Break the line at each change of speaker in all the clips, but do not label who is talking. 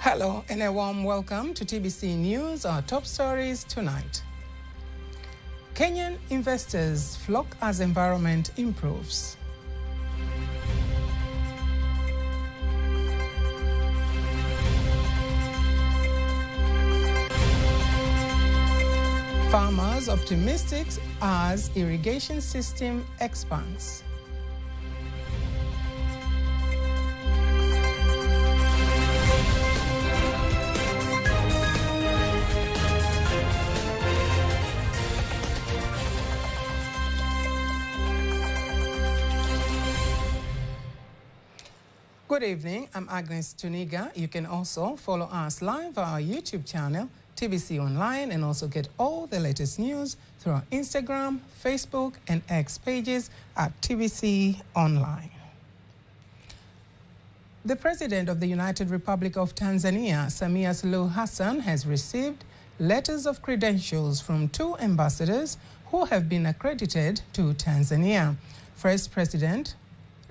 Hello and a warm welcome to TBC News, our top stories tonight. Kenyan investors flock as environment improves. Farmers optimistic as irrigation system expands. Good evening, I'm Agnes Tuniga. You can also follow us live on our YouTube channel, TBC Online, and also get all the latest news through our Instagram, Facebook, and X pages at TBC Online. The President of the United Republic of Tanzania, Samia Suluhu Hassan, has received letters of credentials from 2 ambassadors who have been accredited to Tanzania. First President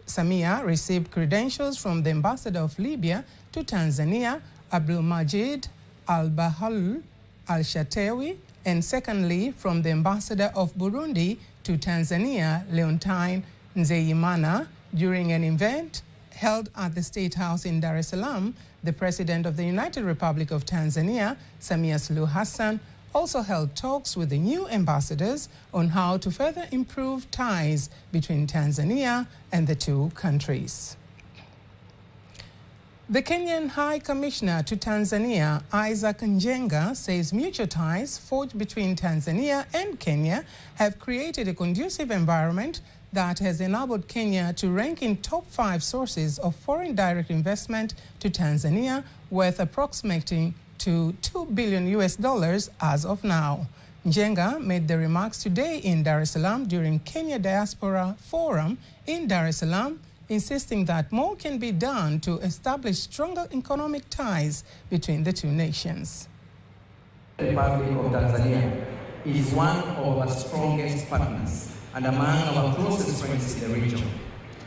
Samia received credentials from the ambassador of Libya to Tanzania, Abdulmajid Al-Bahal Al-Shatewi, and secondly from the ambassador of Burundi to Tanzania, Leontine Nzeyimana. During an event held at the State House in Dar es Salaam, the President of the United Republic of Tanzania, Samia Suluhu Hassan, also held talks with the new ambassadors on how to further improve ties between Tanzania and the 2 countries. The Kenyan High Commissioner to Tanzania, Isaac Njenga, says mutual ties forged between Tanzania and Kenya have created a conducive environment that has enabled Kenya to rank in top 5 sources of foreign direct investment to Tanzania, worth approximating to $2 billion as of now. Njenga made the remarks today in Dar es Salaam during Kenya Diaspora Forum in Dar es Salaam, insisting that more can be done to establish stronger economic ties between the 2 nations.
The Republic of Tanzania is one of our strongest partners and among our closest friends in the region.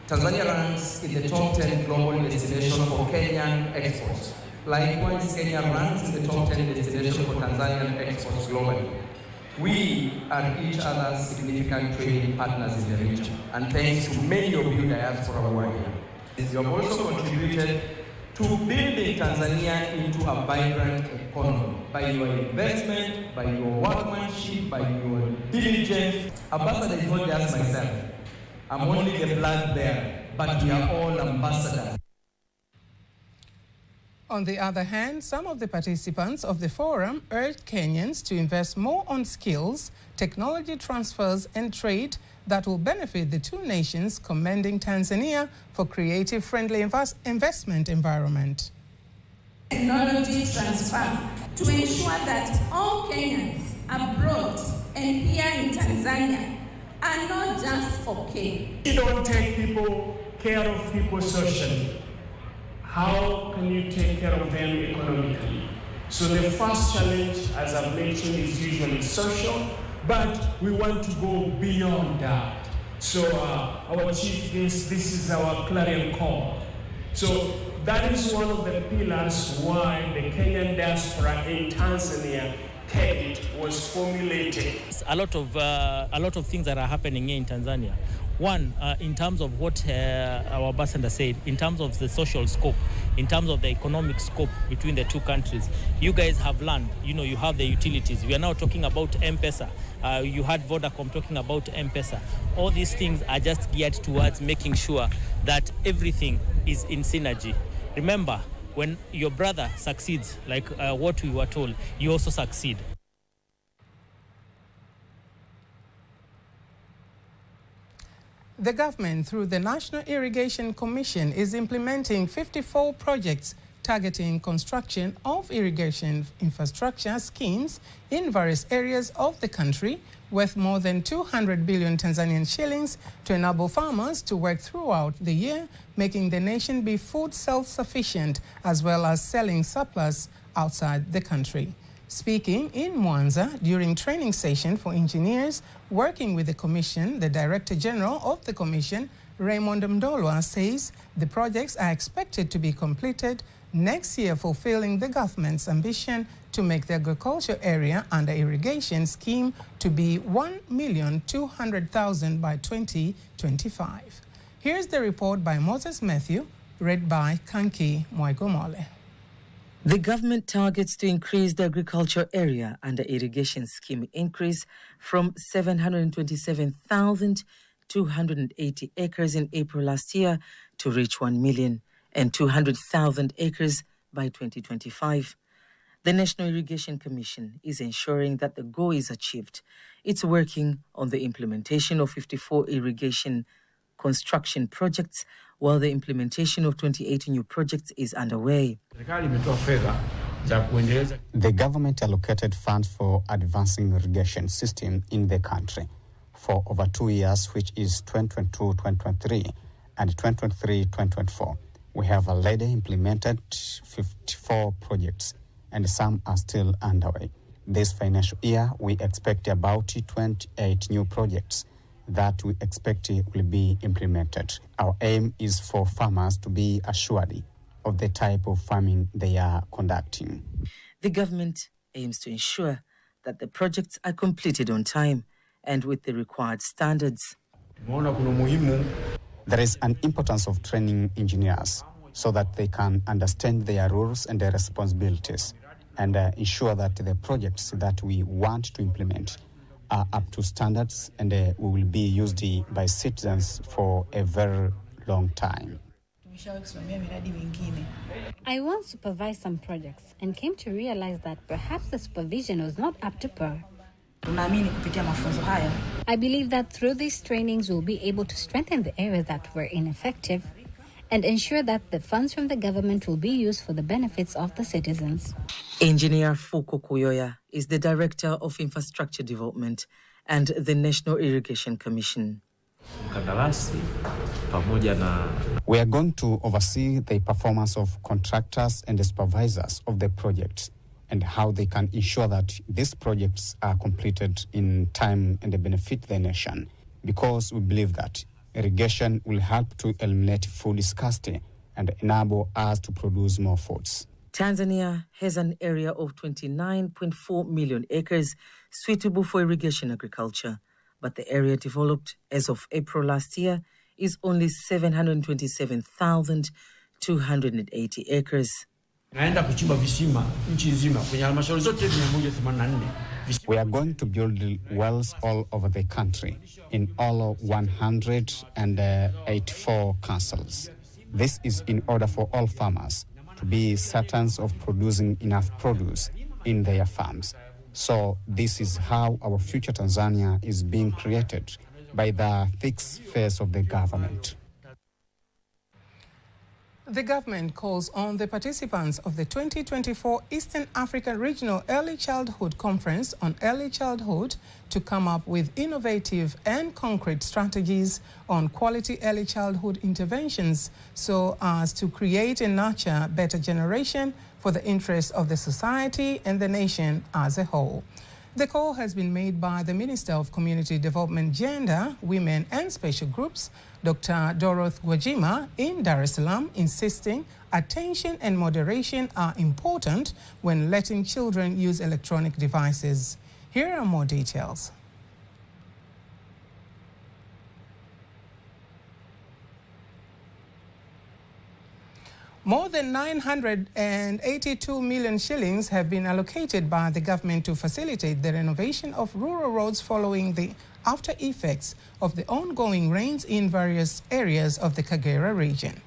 Tanzania ranks in the top 10 global destination for Kenyan exports. Likewise, Kenya ranks in the top 10 destination for Tanzanian exports globally. We are each other's significant trading partners in the region, and thanks to many of you diaspora who are here. You have also contributed to building Tanzania into a vibrant economy by your investment, by your workmanship, by your diligence. Ambassador is not just myself. I'm only the flag bearer, but we are all ambassadors.
On the other hand, some of the participants of the forum urged Kenyans to invest more on skills, technology transfers, and trade that will benefit the 2 nations, commending Tanzania for creative-friendly investment environment.
Technology transfer to ensure that all Kenyans abroad and here in Tanzania are not just okay.
You don't take care of people socially. How can you take care of them economically? So the first challenge, as I've mentioned, is usually social, but we want to go beyond that. So our chief guest, this is our clarion call. So that is one of the pillars why the Kenyan diaspora in Tanzania was formulated.
A lot of things that are happening here in Tanzania. One, in terms of what our ambassador said, in terms of the social scope, in terms of the economic scope between the 2 countries, you guys have learned, you have the utilities. We are now talking about M-Pesa. You had Vodacom talking about M-Pesa. All these things are just geared towards making sure that everything is in synergy. Remember, when your brother succeeds, like what we were told, you also succeed.
The government, through the National Irrigation Commission, is implementing 54 projects targeting construction of irrigation infrastructure schemes in various areas of the country, worth more than 200 billion Tanzanian shillings to enable farmers to work throughout the year, making the nation be food self-sufficient as well as selling surplus outside the country. Speaking in Mwanza during training session for engineers working with the Commission, the Director General of the Commission, Raymond Mdolwa, says the projects are expected to be completed next year, fulfilling the government's ambition to make the agriculture area under irrigation scheme to be 1,200,000 by 2025. Here's the report by Moses Matthew, read by Kanki Mwaigomole.
The government targets to increase the agriculture area under irrigation scheme increase from 727,280 acres in April last year to reach 1,200,000 acres by 2025. The National Irrigation Commission is ensuring that the goal is achieved. It's working on the implementation of 54 irrigation construction projects, while the implementation of 28 new projects is underway.
The government allocated funds for advancing irrigation system in the country for over 2 years, which is 2022-2023 and 2023-2024. We have already implemented 54 projects and some are still underway. This financial year, we expect about 28 new projects that we expect will be implemented. Our aim is for farmers to be assured of the type of farming they are conducting.
The government aims to ensure that the projects are completed on time and with the required standards.
There is an importance of training engineers so that they can understand their roles and their responsibilities and ensure that the projects that we want to implement are up to standards and we will be used by citizens for a very long time.
I once supervised some projects and came to realize that perhaps the supervision was not up to par. I believe that through these trainings we'll be able to strengthen the areas that were ineffective and ensure that the funds from the government will be used for the benefits of the citizens.
Engineer Fuko Kuyoya is the Director of Infrastructure Development and the National Irrigation Commission.
We are going to oversee the performance of contractors and the supervisors of the projects and how they can ensure that these projects are completed in time and they benefit the nation, because we believe that irrigation will help to eliminate food scarcity and enable us to produce more foods.
Tanzania has an area of 29.4 million acres suitable for irrigation agriculture, but the area developed as of April last year is only 727,280 acres.
We are going to build wells all over the country in all 184 councils. This is in order for all farmers to be certain of producing enough produce in their farms. So this is how our future Tanzania is being created by the thick face of the government.
The government calls on the participants of the 2024 Eastern African Regional Early Childhood Conference on Early Childhood to come up with innovative and concrete strategies on quality early childhood interventions so as to create and nurture a better generation for the interest of the society and the nation as a whole. The call has been made by the Minister of Community Development, Gender, Women and Special Groups, Dr. Dorothy Gwajima, in Dar es Salaam, insisting attention and moderation are important when letting children use electronic devices. Here are more details. More than 982 million shillings have been allocated by the government to facilitate the renovation of rural roads following the after effects of the ongoing rains in various areas of the Kagera region.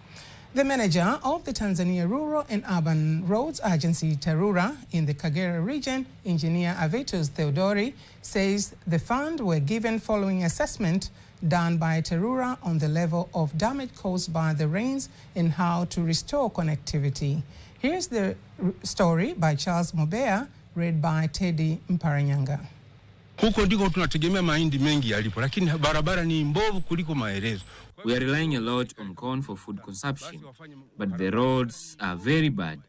The manager of the Tanzania Rural and Urban Roads Agency, TARURA, in the Kagera region, Engineer Avetus Theodori, says the funds were given following assessment done by TARURA on the level of damage caused by the rains and how to restore connectivity. Here's the story by Charles Mobea, read by Teddy Mparanyanga.
Huko ndiko tunategemea mahindi mengi yalipo, lakini barabara ni mbovu kuliko maelezo.
We are relying a lot on corn for food consumption, but the roads are very bad.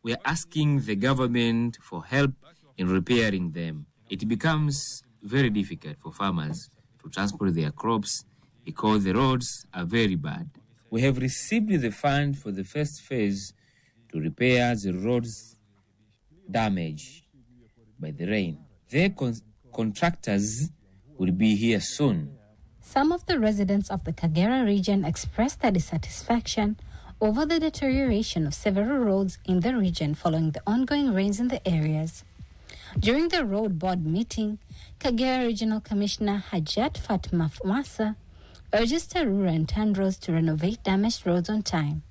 We are asking the government for help in repairing them. It becomes very difficult for farmers to transport their crops because the roads are very bad. We have received the fund for the first phase to repair the roads damaged by the rain. Their contractors will be here soon.
Some of the residents of the Kagera region expressed their dissatisfaction over the deterioration of several roads in the region following the ongoing rains in the areas. During the road board meeting, Kagera Regional Commissioner Hajat Fatma Massa urges Tarura and Tandros to renovate damaged roads on time.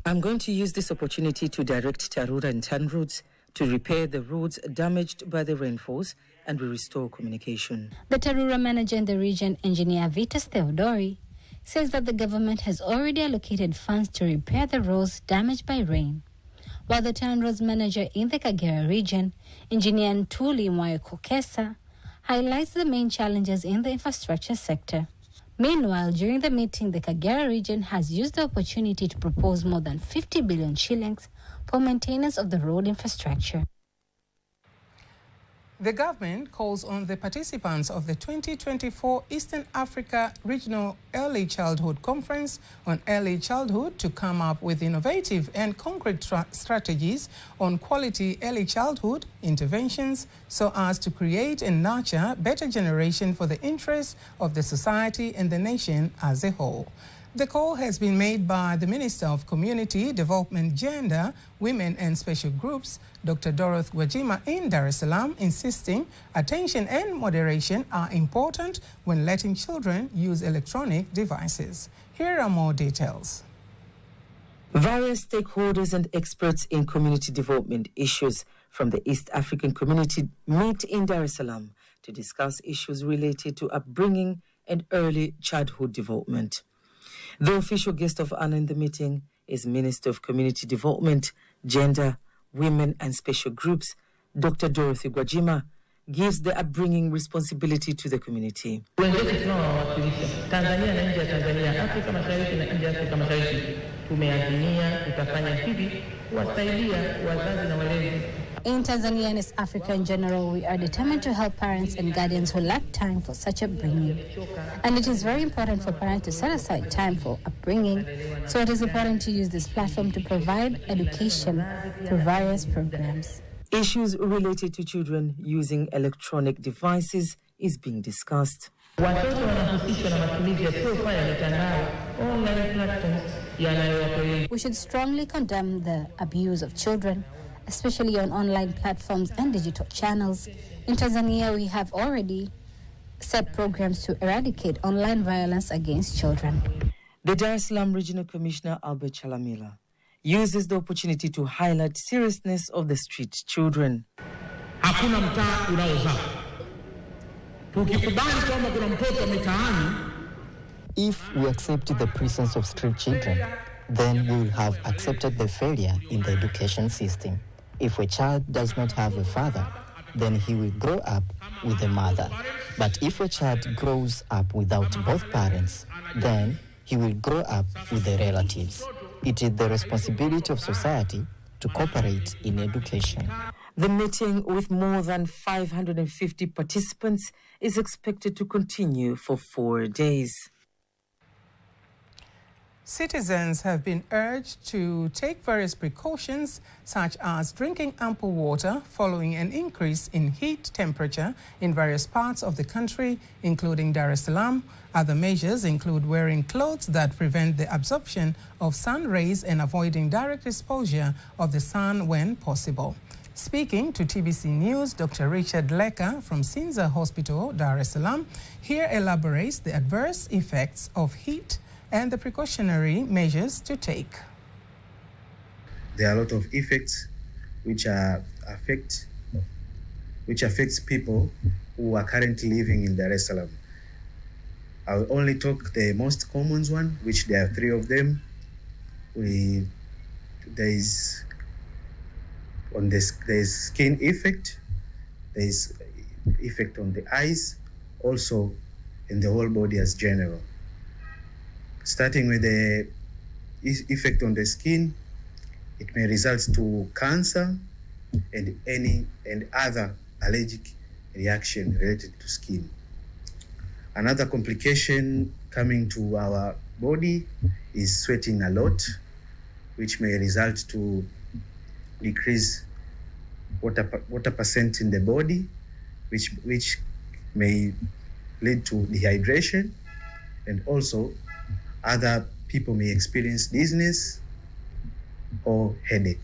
I'm going to use this opportunity to direct Tarura and Tandros to repair the roads damaged by the rainfalls and will restore communication.
The Tarura manager in the region, Engineer Vitas Theodori, says that the government has already allocated funds to repair the roads damaged by rain. While the Tandros manager in the Kagera region, Engineer Ntuli Mwayokokesa, highlights the main challenges in the infrastructure sector. Meanwhile, during the meeting, the Kagera region has used the opportunity to propose more than 50 billion shillings for maintenance of the road infrastructure.
The government calls on the participants of the 2024 Eastern Africa Regional Early Childhood Conference on Early Childhood to come up with innovative and concrete strategies on quality early childhood interventions so as to create and nurture better generation for the interests of the society and the nation as a whole. The call has been made by the Minister of Community Development, Gender, Women and Special Groups, Dr. Dorothy Gwajima in Dar es Salaam, insisting attention and moderation are important when letting children use electronic devices. Here are more details.
Various stakeholders and experts in community development issues from the East African community meet in Dar es Salaam to discuss issues related to upbringing and early childhood development. The official guest of honor in the meeting is Minister of Community Development, Gender, Women and Special Groups, Dr. Dorothy Gwajima, gives the upbringing responsibility to the community.
In Tanzania and East Africa in general, we are determined to help parents and guardians who lack time for such upbringing. And it is very important for parents to set aside time for upbringing, so it is important to use this platform to provide education through various programs.
Issues related to children using electronic devices is being discussed.
We should strongly condemn the abuse of children, especially on online platforms and digital channels. In Tanzania, we have already set programs to eradicate online violence against children.
The Dar es Salaam Regional Commissioner Albert Chalamila uses the opportunity to highlight seriousness of the street children.
Hakuna mtaa unaozaa. Tukikubali kwamba kuna mtoto mitaani.
If we accept the presence of street children, then we will have accepted the failure in the education system. If a child does not have a father, then he will grow up with a mother. But if a child grows up without both parents, then he will grow up with the relatives. It is the responsibility of society to cooperate in education.
The meeting, with more than 550 participants, is expected to continue for 4 days.
Citizens have been urged to take various precautions, such as drinking ample water following an increase in heat temperature in various parts of the country, including Dar es Salaam. Other measures include wearing clothes that prevent the absorption of sun rays and avoiding direct exposure of the sun when possible. Speaking to TBC News, Dr. Richard Leka from Sinza Hospital, Dar es Salaam, here elaborates the adverse effects of heat and the precautionary measures to take.
There are a lot of effects which affects people who are currently living in Dar es Salaam. I will only talk the most common one, which there are 3 of them. There's skin effect, there's effect on the eyes, also in the whole body as general. Starting with the effect on the skin, it may result to cancer and other allergic reaction related to skin. Another complication coming to our body is sweating a lot, which may result to decrease water percent in the body, which may lead to dehydration, and also other people may experience dizziness or headache,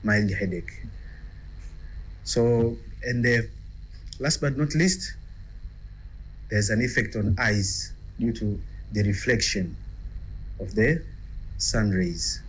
mild headache. So, and last but not least, there's an effect on eyes due to the reflection of the sun rays.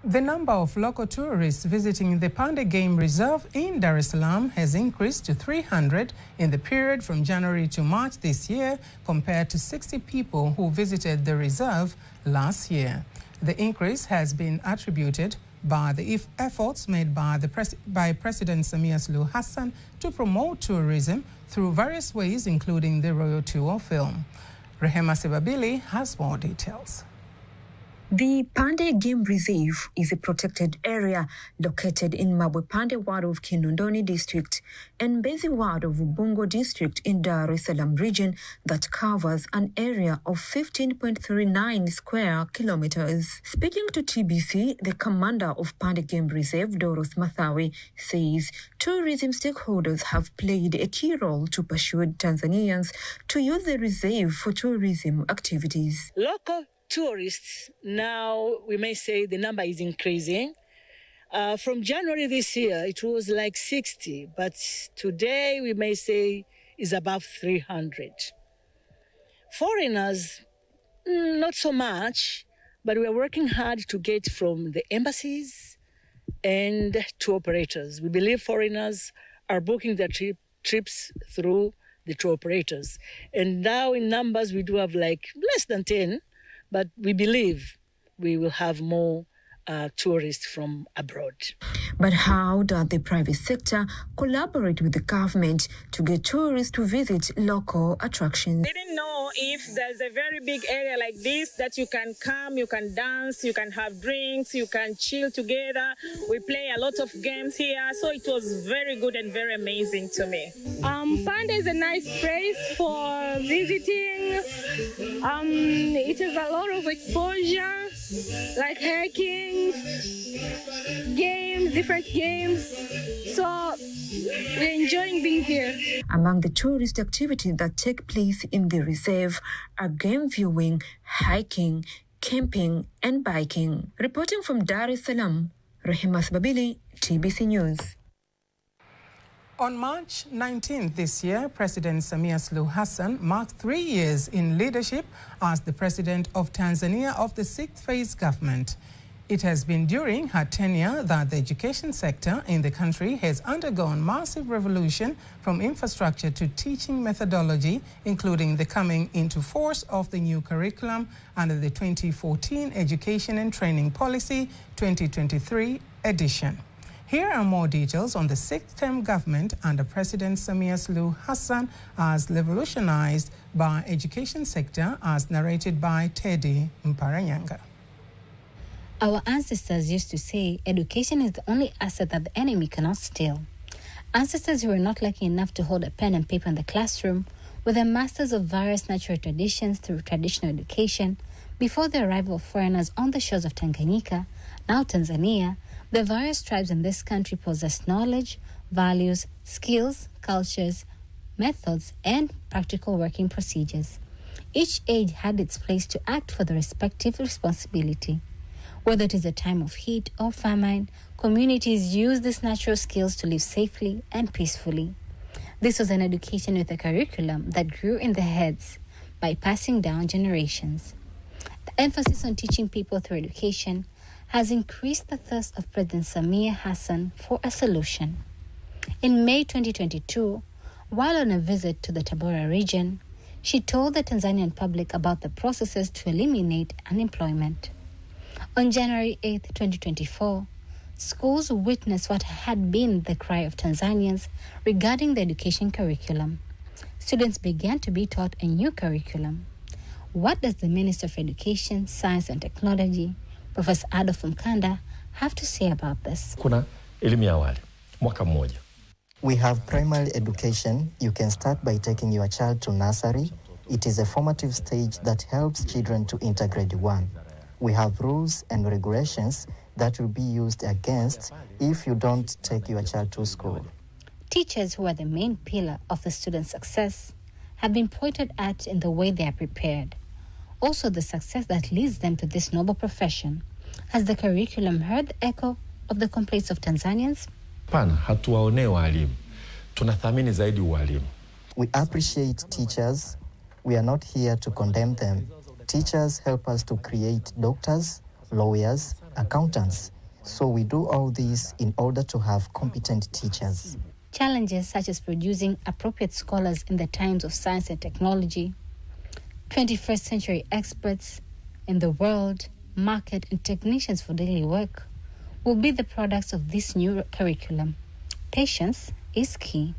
The number of local tourists visiting the Panda Game Reserve in Dar es Salaam has increased to 300 in the period from January to March this year, compared to 60 people who visited the reserve last year. The increase has been attributed by the efforts made by President Samia Suluhu Hassan to promote tourism through various ways, including the Royal Tour film. Rehema Sebabili has more details.
The Panda Game Reserve is a protected area located in Mabwepande ward of Kinondoni district and Mbezi ward of Ubungo district in Dar es Salaam region that covers an area of 15.39 square kilometers. Speaking to TBC, the commander of Panda Game Reserve, Doros Mathawe, says tourism stakeholders have played a key role to persuade Tanzanians to use the reserve for tourism activities.
Local tourists, now we may say the number is increasing. From January this year, it was like 60, but today we may say is above 300. Foreigners, not so much, but we are working hard to get from the embassies and tour operators. We believe foreigners are booking their trips through the tour operators. And now in numbers, we do have like less than 10, but we believe we will have more tourists from abroad.
But how does the private sector collaborate with the government to get tourists to visit local attractions?
I didn't know if there's a very big area like this that you can come, you can dance, you can have drinks, you can chill together. We play a lot of games here, so it was very good and very amazing to me.
Panda is a nice place for visiting. It has a lot of exposure, like hiking, games, different games. So we're enjoying being here.
Among the tourist activities that take place in the reserve are game viewing, hiking, camping, and biking. Reporting from Dar es Salaam, Rehema Sebabili, TBC News.
On March 19th this year, President Samia Suluhu Hassan marked 3 years in leadership as the President of Tanzania of the 6th phase government. It has been during her tenure that the education sector in the country has undergone massive revolution, from infrastructure to teaching methodology, including the coming into force of the new curriculum under the 2014 Education and Training Policy 2023 edition. Here are more details on the 6th term government under President Samia Suluhu Hassan as revolutionized by education sector, as narrated by Teddy Mparanyanga.
Our ancestors used to say education is the only asset that the enemy cannot steal. Ancestors who were not lucky enough to hold a pen and paper in the classroom were the masters of various natural traditions through traditional education. Before the arrival of foreigners on the shores of Tanganyika, now Tanzania, the various tribes in this country possessed knowledge, values, skills, cultures, methods, and practical working procedures. Each age had its place to act for the respective responsibility. Whether it is a time of heat or famine, communities use these natural skills to live safely and peacefully. This was an education with a curriculum that grew in their heads by passing down generations. The emphasis on teaching people through education has increased the thirst of President Samia Hassan for a solution. In May 2022, while on a visit to the Tabora region, she told the Tanzanian public about the processes to eliminate unemployment. On January 8, 2024, schools witnessed what had been the cry of Tanzanians regarding the education curriculum. Students began to be taught a new curriculum. What does the Minister of Education, Science and Technology, Professor Adolf Panda, have to say about this?
Kuna elimu ya awali, mwaka mmoja.
We have primary education. You can start by taking your child to nursery, It is a formative stage that helps children to enter grade 1. We have rules and regulations that will be used against if you don't take your child to school.
Teachers, who are the main pillar of the students' success, have been pointed at in the way they are prepared. Also, the success that leads them to this noble profession. Has the curriculum heard the echo of the complaints of Tanzanians?
Pana, hatuwaonee walimu. Tunathamini zaidi walimu.
We appreciate teachers. We are not here to condemn them. Teachers help us to create doctors, lawyers, accountants. So we do all this in order to have competent teachers.
Challenges such as producing appropriate scholars in the times of science and technology, 21st century experts in the world, market, and technicians for daily work will be the products of this new curriculum. Patience is key.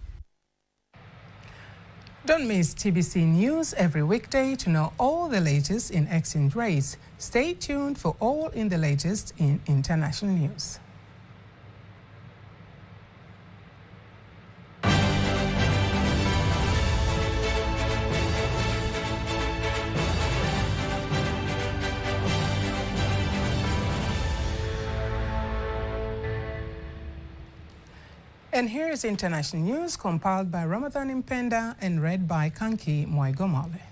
Don't miss TBC News every weekday to know all the latest in exchange rates. Stay tuned for all in the latest in international news. And here is international news compiled by Ramadan Panda and read by Kanki Mwaigomale.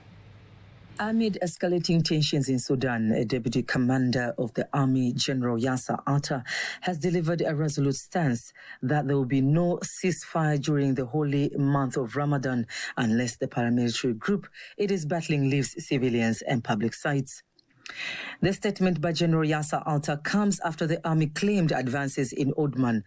Amid escalating tensions in Sudan, a deputy commander of the army, General Yasser Atta, has delivered a resolute stance that there will be no ceasefire during the holy month of Ramadan unless the paramilitary group it is battling leaves civilians and public sites. The statement by General Yasser Atta comes after the army claimed advances in Omdurman,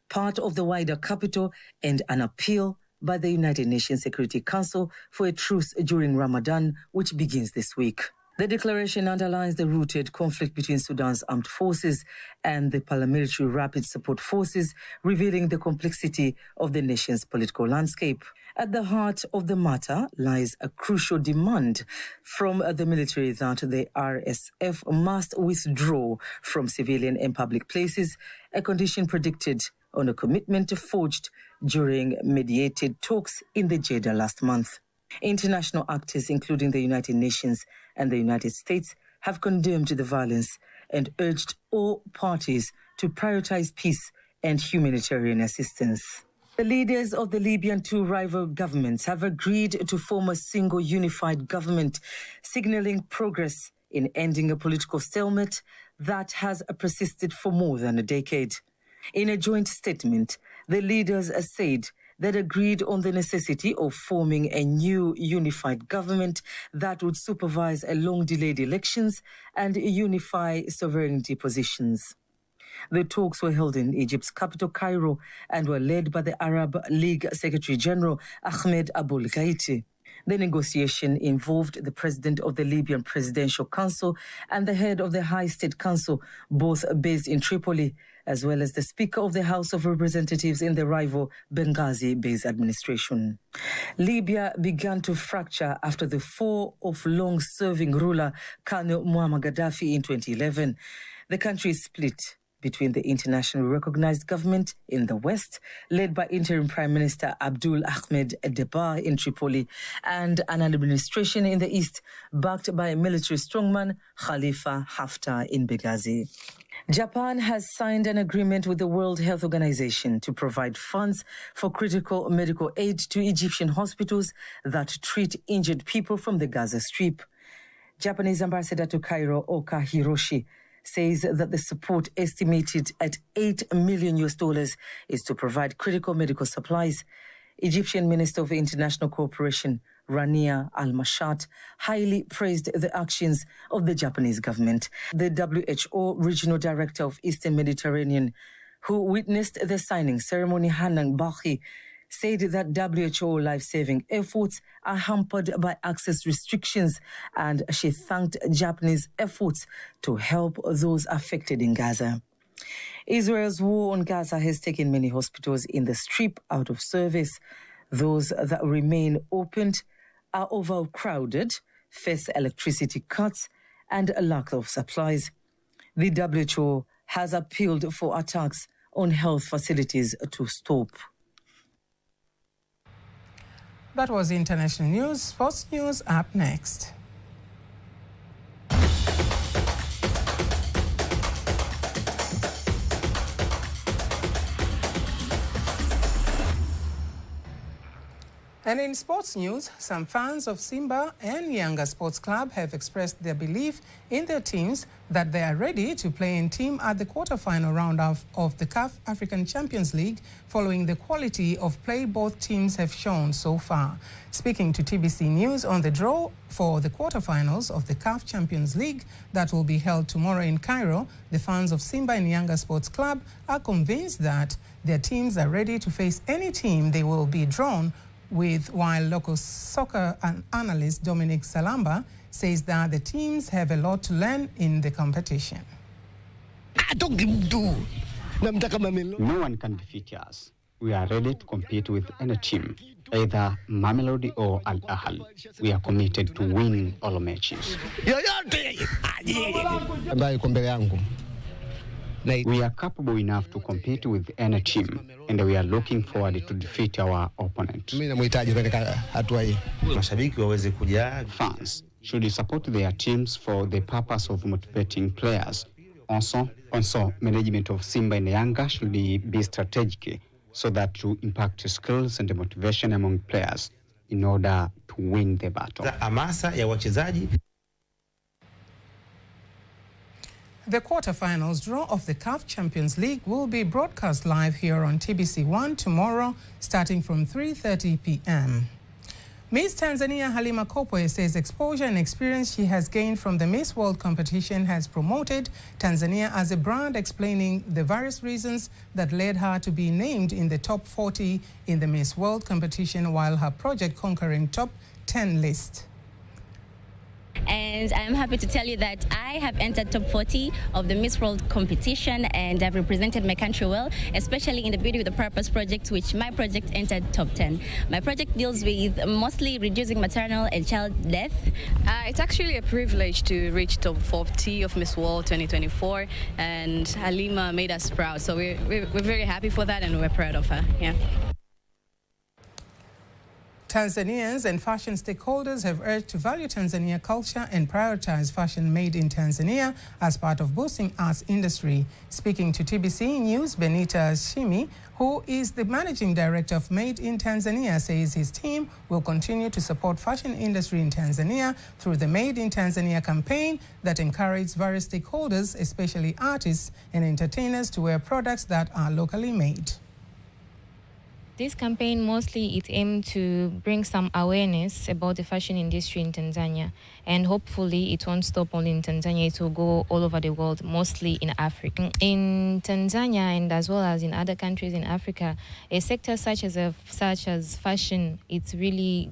part of the wider capital, and an appeal by the United Nations Security Council for a truce during Ramadan, which begins this week. The declaration underlines the rooted conflict between Sudan's armed forces and the paramilitary rapid support forces, revealing the complexity of the nation's political landscape. At the heart of the matter lies a crucial demand from the military that the RSF must withdraw from civilian and public places, a condition predicted on a commitment forged during mediated talks in the Jeddah last month. International actors, including the United Nations and the United States, have condemned the violence and urged all parties to prioritize peace and humanitarian assistance. The leaders of the Libyan two rival governments have agreed to form a single unified government, signaling progress in ending a political stalemate that has persisted for more than a decade. In a joint statement, the leaders said that agreed on the necessity of forming a new unified government that would supervise a long-delayed elections and unify sovereignty positions. The talks were held in Egypt's capital, Cairo, and were led by the Arab League Secretary General Ahmed Abul Ghaiti. The negotiation involved the president of the Libyan Presidential Council and the head of the High State Council, both based in Tripoli, as well as the Speaker of the House of Representatives in the rival Benghazi-based administration. Libya began to fracture after the fall of long-serving ruler Colonel Muammar Gaddafi in 2011. The country is split between the internationally recognized government in the west, led by interim Prime Minister Abdul Ahmed Debba in Tripoli, and an administration in the east, backed by military strongman Khalifa Haftar in Benghazi. Japan has signed an agreement with the World Health Organization to provide funds for critical medical aid to Egyptian hospitals that treat injured people from the Gaza Strip. Japanese ambassador to Cairo, Oka Hiroshi, says that the support, estimated at $8 million, is to provide critical medical supplies. Egyptian Minister of International Cooperation, Rania Al-Mashat, highly praised the actions of the Japanese government. The WHO Regional Director of Eastern Mediterranean, who witnessed the signing ceremony, Hanan Bahi, said that WHO life-saving efforts are hampered by access restrictions, and she thanked Japanese efforts to help those affected in Gaza. Israel's war on Gaza has taken many hospitals in the Strip out of service. Those that remain opened are overcrowded, face electricity cuts, and a lack of supplies. The WHO has appealed for attacks on health facilities to stop.
That was international news. Sports news up next. And in sports news, some fans of Simba and Yanga Sports Club have expressed their belief in their teams that they are ready to play in team at the quarter-final round of the CAF African Champions League following the quality of play both teams have shown so far. Speaking to TBC News on the draw for the quarter-finals of the CAF Champions League that will be held tomorrow in Cairo, the fans of Simba and Yanga Sports Club are convinced that their teams are ready to face any team they will be drawn with, while local soccer analyst Dominic Salamba says that the teams have a lot to learn in the competition.
No one can defeat us. We are ready to compete with any team, either Mamelodi or Al Ahly. We are committed to winning all matches. We are capable enough to compete with any team, and we are looking forward to defeat our opponent. Fans should support their teams for the purpose of motivating players. Also, management of Simba and Yanga should be strategic so that to impact skills and motivation among players in order to win the battle.
The quarterfinals draw of the CAF Champions League will be broadcast live here on TBC1 tomorrow, starting from 3:30 p.m. Miss Tanzania Halima Kopwe says exposure and experience she has gained from the Miss World competition has promoted Tanzania as a brand, explaining the various reasons that led her to be named in the top 40 in the Miss World competition, while her project conquering top 10 list.
And I'm happy to tell you that I have entered top 40 of the Miss World competition, and I've represented my country well, especially in the Beauty with a Purpose project, which my project entered top 10. My project deals with mostly reducing maternal and child death.
It's actually a privilege to reach top 40 of Miss World 2024, and Halima made us proud. So we're very happy for that, and we're proud of her. Yeah.
Tanzanians and fashion stakeholders have urged to value Tanzania culture and prioritize fashion made in Tanzania as part of boosting arts industry. Speaking to TBC News, Benita Shimi, who is the managing director of Made in Tanzania, says his team will continue to support fashion industry in Tanzania through the Made in Tanzania campaign that encourages various stakeholders, especially artists and entertainers, to wear products that are locally made.
This campaign mostly it aimed to bring some awareness about the fashion industry in Tanzania, and hopefully it won't stop only in Tanzania, it will go all over the world, mostly in Africa. In Tanzania and as well as in other countries in Africa, a sector such as fashion, it's really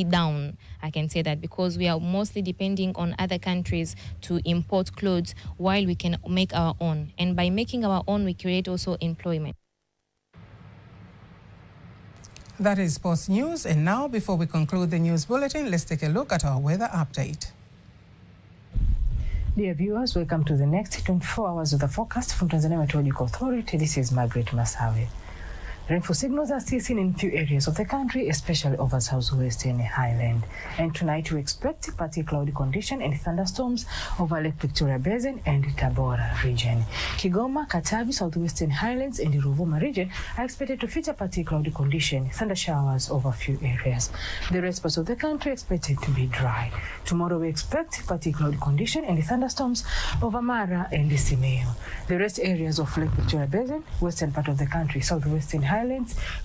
down, I can say that, because we are mostly depending on other countries to import clothes while we can make our own. And by making our own, we create also employment.
That is sports news. And now, before we conclude the news bulletin, let's take a look at our weather update.
Dear viewers, welcome to the next 24 hours of the forecast from Tanzania Meteorological Authority. This is Margaret Masawe. Rainfall signals are still seen in few areas of the country, especially over southwestern highland. And tonight we expect partly cloudy condition and thunderstorms over Lake Victoria Basin and Tabora region. Kigoma, Katavi, southwestern highlands and Ruvuma region are expected to feature partly cloudy condition, thunder showers over few areas. The rest parts of the country expected to be dry. Tomorrow we expect partly cloudy condition and thunderstorms over Mara and Simeo. The rest areas of Lake Victoria Basin, western part of the country, southwestern highlands,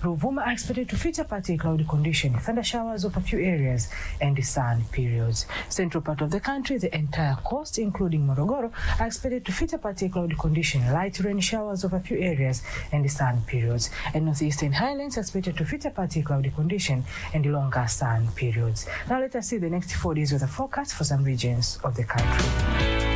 Ruvuma are expected to feature partly cloudy condition, thunder showers over a few areas, and sun periods. Central part of the country, the entire coast, including Morogoro, are expected to feature partly cloudy condition, light rain showers over a few areas, and sun periods. And northeastern highlands are expected to feature partly cloudy condition and longer sun periods. Now let us see the next 4 days of the forecast for some regions of the country.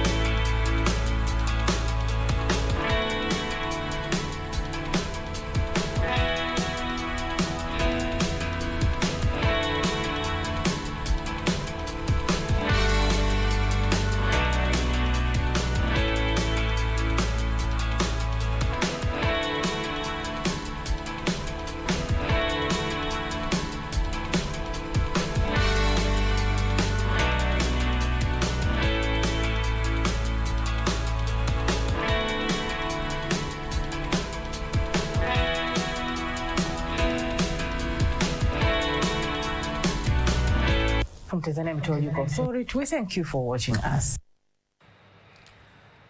from Tanzania Meteorological Authority, we thank you for watching us.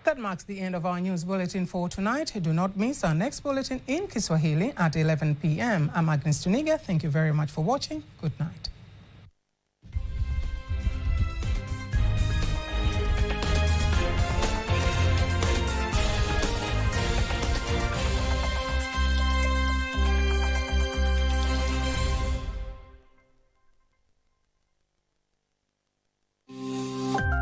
That marks the end of our news bulletin for tonight. Do not miss our next bulletin in Kiswahili at 11 p.m. I'm Agnes Tuniga. Thank you very much for watching. Good night.